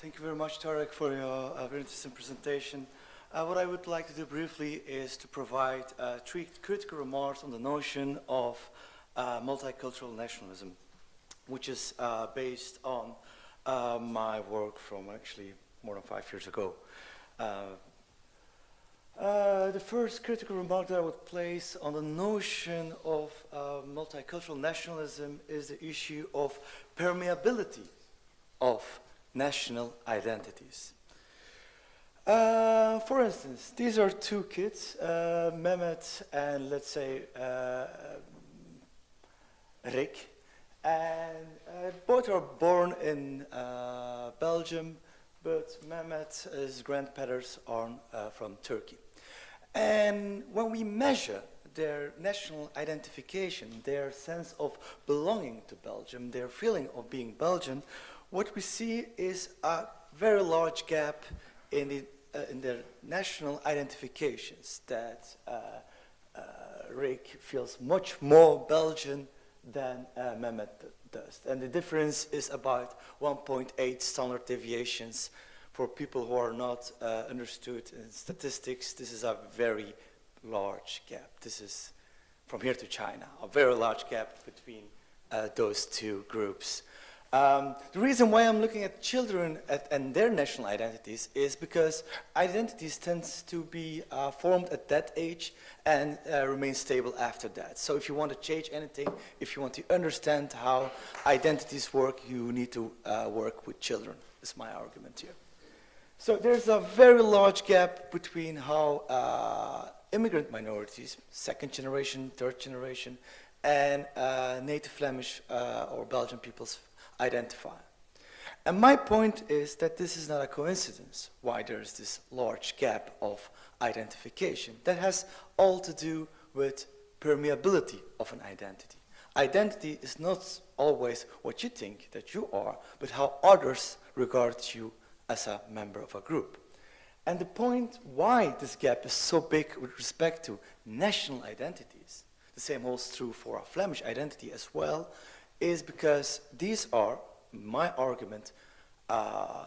Thank you very much, Tarek, for your very interesting presentation. What I would like to do briefly is to provide three critical remarks on the notion of multicultural nationalism, which is based on my work from actually more than 5 years ago. The first critical remark that I would place on the notion of multicultural nationalism is the issue of permeability of national identities. For instance, these are two kids, Mehmet and let's say Rick, and both are born in Belgium, but Mehmet's grandparents are from Turkey. And when we measure their national identification, their sense of belonging to Belgium, their feeling of being Belgian, what we see is a very large gap in their national identifications, that Rick feels much more Belgian than Mehmet does. And the difference is about 1.8 standard deviations. For people who are not understood in statistics, this is a very large gap. This is from here to China, a very large gap between those two groups. The reason why I'm looking at children and their national identities is because identities tends to be formed at that age and remain stable after that. So if you want to change anything, if you want to understand how identities work, you need to work with children, is my argument here. So there's a very large gap between how immigrant minorities, second generation, third generation, and native Flemish or Belgian peoples identify. And my point is that this is not a coincidence why there's this large gap of identification. That has all to do with permeability of an identity. Identity is not always what you think that you are, but how others regard you as a member of a group. And the point why this gap is so big with respect to national identities, the same holds true for a Flemish identity as well, is because these are, my argument,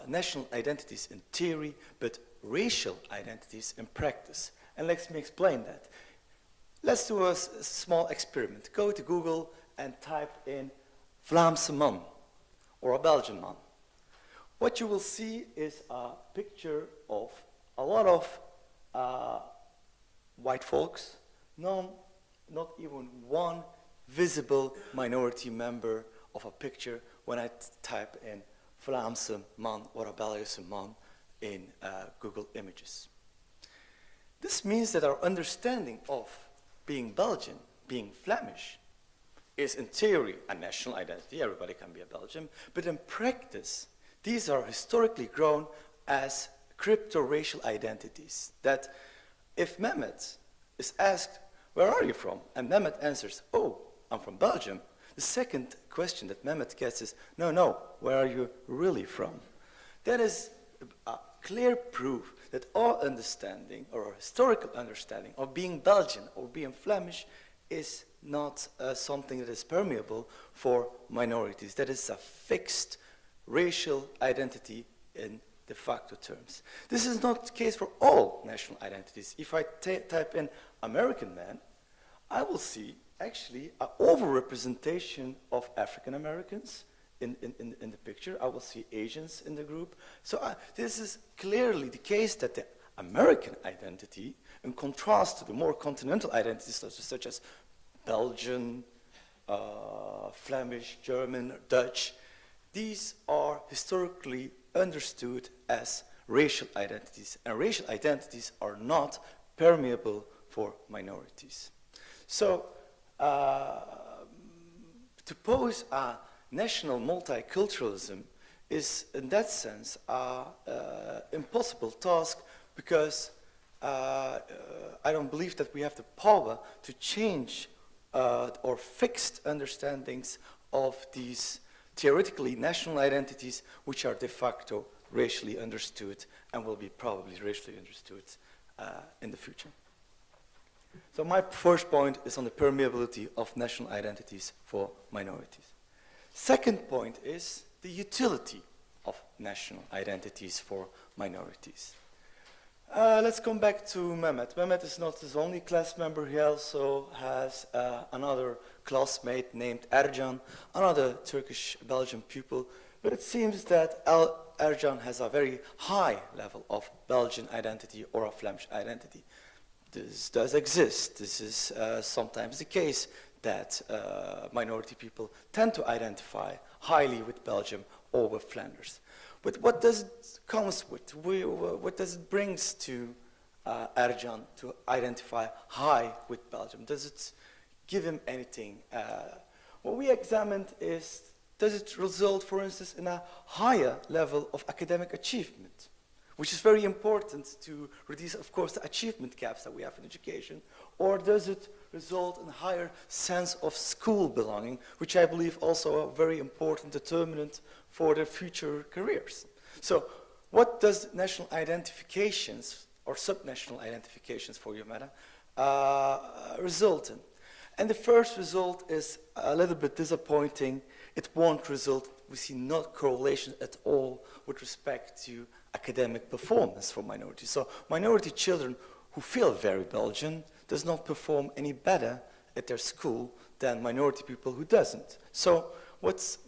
national identities in theory, but racial identities in practice. And let me explain that. Let's do a small experiment. Go to Google and type in Vlaamse man, or a Belgian man. What you will see is a picture of a lot of white folks, not even one visible minority member of a picture when I type in Vlaamse man or a Belgische man in Google Images. This means that our understanding of being Belgian, being Flemish, is in theory a national identity. Everybody can be a Belgian, but in practice, these are historically grown as crypto-racial identities, that if Mehmet is asked, where are you from? And Mehmet answers, oh, I'm from Belgium. The second question that Mehmet gets is, no, where are you really from? That is a clear proof that our understanding, or our historical understanding of being Belgian or being Flemish is not something that is permeable for minorities. That is a fixed racial identity in de facto terms. This is not the case for all national identities. If I type in American man, I will see actually an overrepresentation of African Americans in the picture. I will see Asians in the group. So this is clearly the case that the American identity, in contrast to the more continental identities such as Belgian, Flemish, German, Dutch, these are historically understood as racial identities, and racial identities are not permeable for minorities. So, to pose a national multiculturalism is, in that sense, an impossible task, because I don't believe that we have the power to change or fixed understandings of these theoretically national identities, which are de facto racially understood and will be probably racially understood in the future. So my first point is on the permeability of national identities for minorities. Second point is the utility of national identities for minorities. Let's come back to Mehmet. Mehmet is not his only class member. He also has another classmate named Ercan, another Turkish-Belgian pupil. But it seems that Ercan has a very high level of Belgian identity or a Flemish identity. This does exist. This is sometimes the case that minority people tend to identify highly with Belgium or with Flanders. But what does it comes with? What does it brings to Ercan to identify high with Belgium? Does it give him anything? What we examined is, does it result, for instance, in a higher level of academic achievement? Which is very important to reduce, of course, the achievement gaps that we have in education. Or does it result in a higher sense of school belonging, which I believe also a very important determinant for their future careers. So what does national identifications or subnational identifications for you, madam, result in? And the first result is a little bit disappointing. It won't result, we see not correlation at all with respect to academic performance for minorities. So minority children who feel very Belgian does not perform any better at their school than minority people who doesn't. So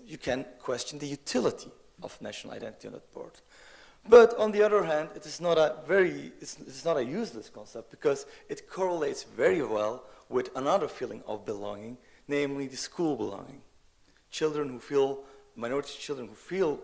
you can question the utility of national identity on that board. But on the other hand, it's not a useless concept because it correlates very well with another feeling of belonging, namely the school belonging. Minority children who feel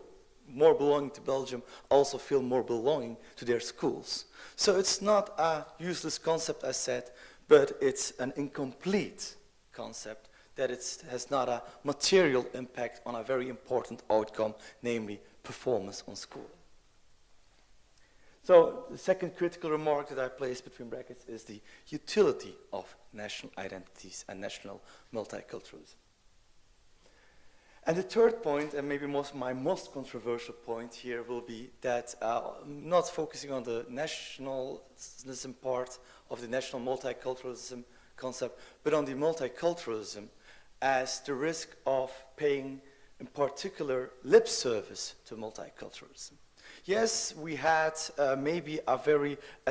more belonging to Belgium also feel more belonging to their schools. So it's not a useless concept, as said, but it's an incomplete concept that has not a material impact on a very important outcome, namely performance on school. So the second critical remark that I place between brackets is the utility of national identities and national multiculturalism. And the third point, and maybe my most controversial point here, will be that not focusing on the nationalism part of the national multiculturalism concept, but on the multiculturalism as the risk of paying, in particular, lip service to multiculturalism. Yes, we had maybe at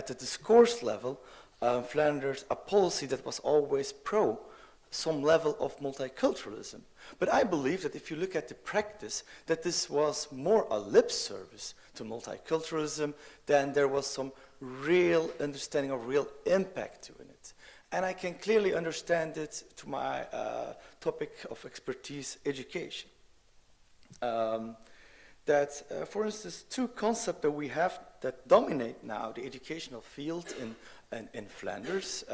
the discourse level, Flanders, a policy that was always pro some level of multiculturalism. But I believe that if you look at the practice, that this was more a lip service to multiculturalism than there was some real understanding of real impact to it. And I can clearly understand it to my topic of expertise, education. For instance, two concepts that we have that dominate now the educational field in Flanders.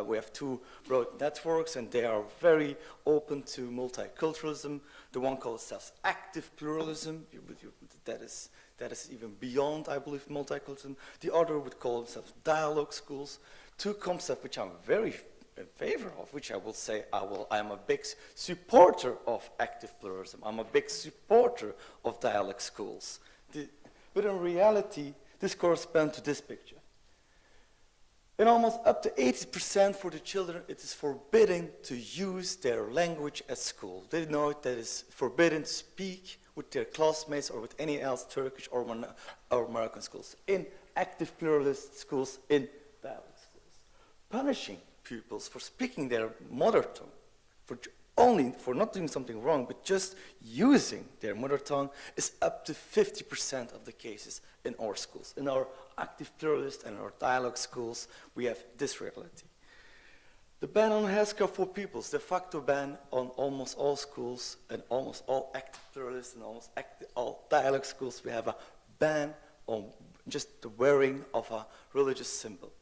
We have two broad networks, and they are very open to multiculturalism. The one calls itself active pluralism. That is even beyond, I believe, multiculturalism. The other would call themselves dialogue schools. Two concepts which I'm very in favor of, which I will say I am a big supporter of active pluralism. I'm a big supporter of dialogue schools. But in reality, this corresponds to this picture. In almost up to 80% for the children, it is forbidden to use their language at school. They know that it's forbidden to speak with their classmates or with any else Turkish or American schools, in active pluralist schools, in dialogue schools. Punishing pupils for speaking their mother tongue, for not doing something wrong, but just using their mother tongue, is up to 50% of the cases in our schools. In our active pluralist and our dialogue schools, we have this reality. The ban on headscarf for pupils, de facto ban on almost all schools and almost all active pluralists and almost all dialogue schools. We have a ban on just the wearing of a religious symbol.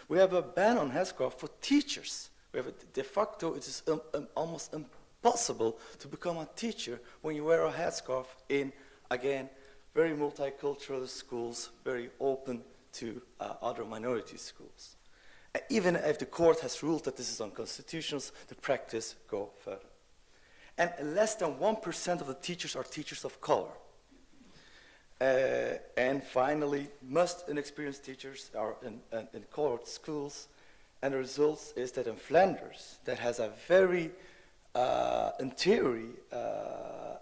We have a ban on headscarf for teachers. We have de facto, it is almost impossible to become a teacher when you wear a headscarf in, again, very multicultural schools, very open to other minority schools. Even if the court has ruled that this is unconstitutional, the practice go further. And less than 1% of the teachers are teachers of color. And finally, most inexperienced teachers are in colored schools, and the result is that in Flanders, that has a very, in theory,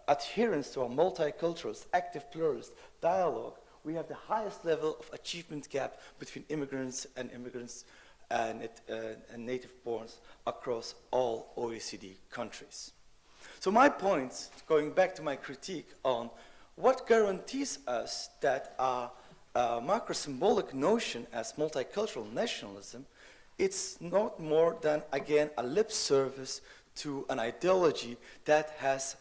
adherence to a multiculturalist, active pluralist dialogue, we have the highest level of achievement gap between immigrants and native-borns across all OECD countries. So my point, going back to my critique on what guarantees us that a macro-symbolic notion as multicultural nationalism, it's not more than, again, a lip service to an ideology that has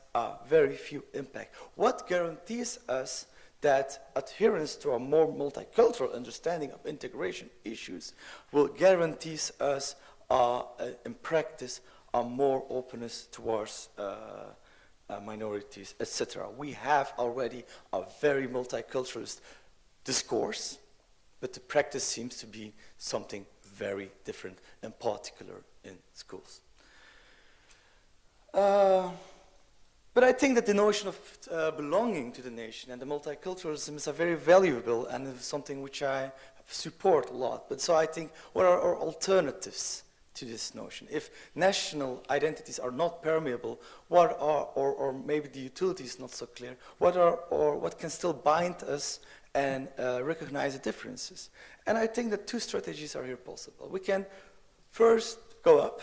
very few impact. What guarantees us that adherence to a more multicultural understanding of integration issues will guarantee us, in practice, a more openness towards minorities, etc. We have already a very multiculturalist discourse, but the practice seems to be something very different, in particular in schools. But I think that the notion of belonging to the nation and the multiculturalism is a very valuable and something which I support a lot. But so I think, what are our alternatives to this notion? If national identities are not permeable, what are, or maybe the utility is not so clear, what can still bind us and recognize the differences? And I think that two strategies are here possible. We can first go up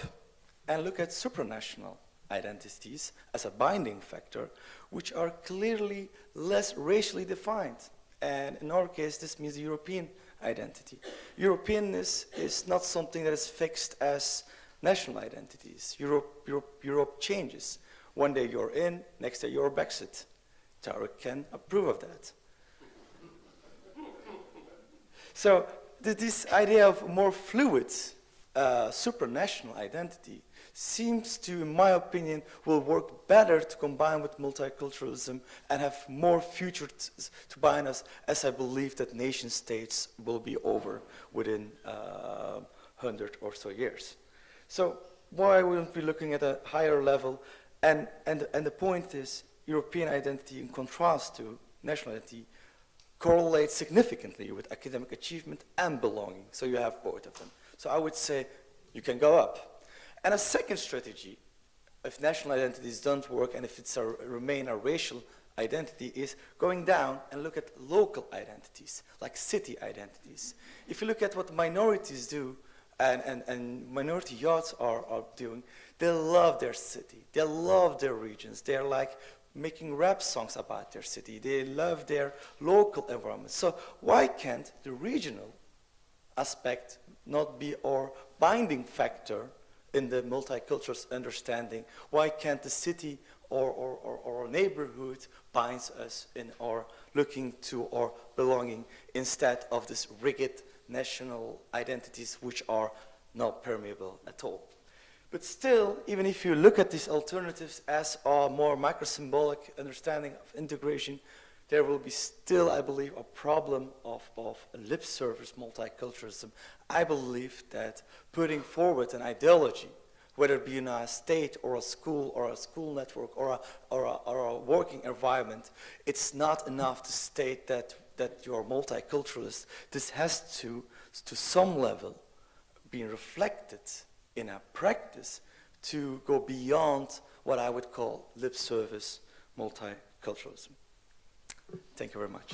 and look at supranational identities as a binding factor, which are clearly less racially defined. And in our case, this means European identity. Europeanness is not something that is fixed as national identities. Europe changes. One day you're in, next day you're Brexit. Tarek can approve of that. So this idea of more fluid supranational identity seems to, in my opinion, will work better to combine with multiculturalism and have more future to bind us, as I believe that nation states will be over within 100 or so years. So why wouldn't we be looking at a higher level? And the point is, European identity, in contrast to national identity, correlates significantly with academic achievement and belonging. So you have both of them. So I would say you can go up. And a second strategy, if national identities don't work and if it's remain a racial identity, is going down and look at local identities, like city identities. If you look at what minorities do, and minority youths are doing, they love their city, they love their regions, they're like making rap songs about their city, they love their local environment. So why can't the regional aspect not be our binding factor in the multicultural understanding? Why can't the city or neighborhood binds us in our looking to our belonging instead of this rigid national identities which are not permeable at all? But still, even if you look at these alternatives as a more macro-symbolic understanding of integration, there will be still, I believe, a problem of lip service multiculturalism. I believe that putting forward an ideology, whether it be in a state or a school network or a working environment, it's not enough to state that you're multiculturalist. This has to some level, be reflected in a practice to go beyond what I would call lip service multiculturalism. Thank you very much.